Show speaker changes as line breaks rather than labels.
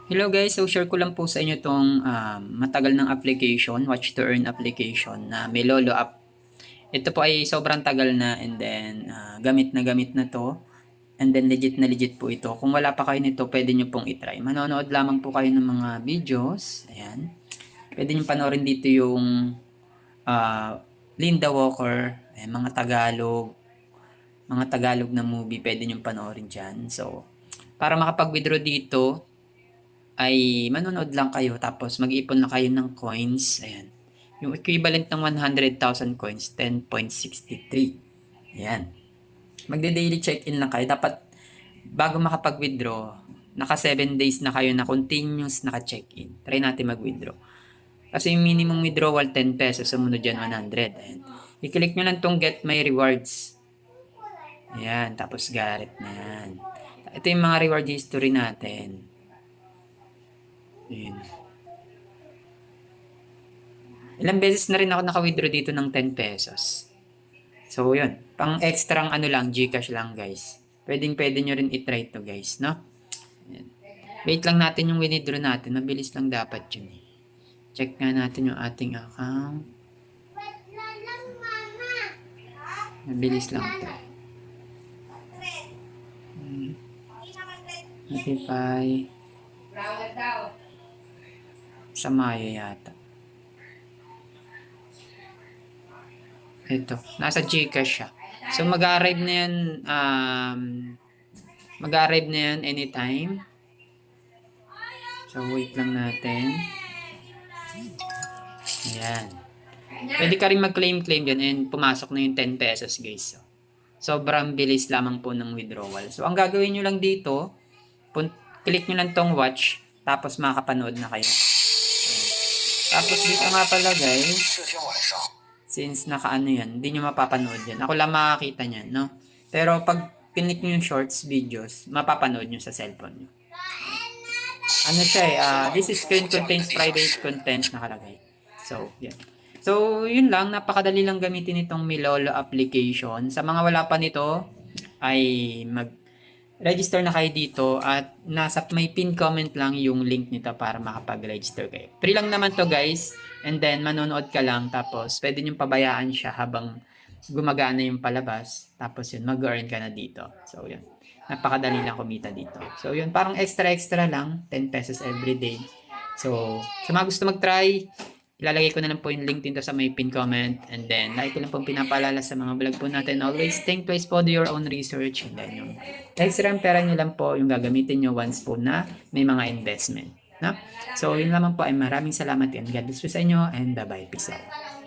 Hello guys, so share ko lang po sa inyo itong matagal ng application, watch to earn application na may Lolo app. Ito po ay sobrang tagal na and then gamit na to and then legit na legit po ito. Kung wala pa kayo nito, pwede nyo pong itry. Manonood lamang po kayo ng mga videos. Ayan. Pwede nyo panoorin dito yung ah, Linda Walker, ayan, mga Tagalog na movie, pwede nyo panoorin dyan. So, para makapag-withdraw dito, ay manonood lang kayo tapos mag-ipon na kayo ng coins. Ayan. Yung equivalent ng 100,000 coins, 10.63. Ayan. Magde-daily check-in lang kayo. Dapat bago makapag-withdraw, naka 7 days na kayo na continuous naka-check-in. Try natin mag-withdraw. Kasi yung minimum withdrawal 10 pesos, sumunod dyan 100. Ayan. I-click nyo lang tong get my rewards. Ayan. Tapos Garrett na yan. Ito yung mga reward history natin. Ayan. Ilang beses na rin ako naka-withdraw dito ng 10 pesos. So, yun. Pang extrang ano lang, Gcash lang, guys. Pwede nyo rin itry to, guys, no? Ayan. Wait lang natin yung withdraw natin. Mabilis lang dapat yun, eh. Check nga natin yung ating account. Mabilis lang to. Notify. Sa Maya yata. Ito. Nasa Gcash siya. So, mag-arrive na yan, anytime. So, wait lang natin. Ayan. Pwede ka rin mag-claim yan and pumasok na yung 10 pesos, guys. So, sobrang bilis lamang po ng withdrawal. So, ang gagawin nyo lang dito, click nyo lang tong watch, tapos makakapanood na kayo. Tapos dito nga pala, guys, since nakaano yan, hindi nyo mapapanood yan. Ako lang makakita nyan, no? Pero pag click nyo yung shorts videos, mapapanood nyo sa cellphone nyo. Ano siya this screen contains private content nakalagay. So, yan. So, yun lang. Napakadali lang gamitin itong Milolo application. Sa mga wala pa nito, ay mag-register na kayo dito at nasa may pin comment lang yung link nito para makapag-register kayo. Free lang naman to, guys. And then, manonood ka lang. Tapos, pwede nyo pabayaan siya habang gumagana yung palabas. Tapos yun, mag-earn ka na dito. So, yun. Napakadali lang kumita dito. So, yun. Parang extra lang. 10 pesos every day. So, sa mga gusto mag-try, ilalagay ko na lang po yung link dito sa may pin comment. And then, like ko lang po pinapaalala sa mga vlog po natin. Always think twice po, do your own research. And then, yung extra pera nyo lang po yung gagamitin nyo once po na may mga investment. No? So, yun lamang po ay maraming salamat and God bless po sa inyo and bye-bye. Peace out.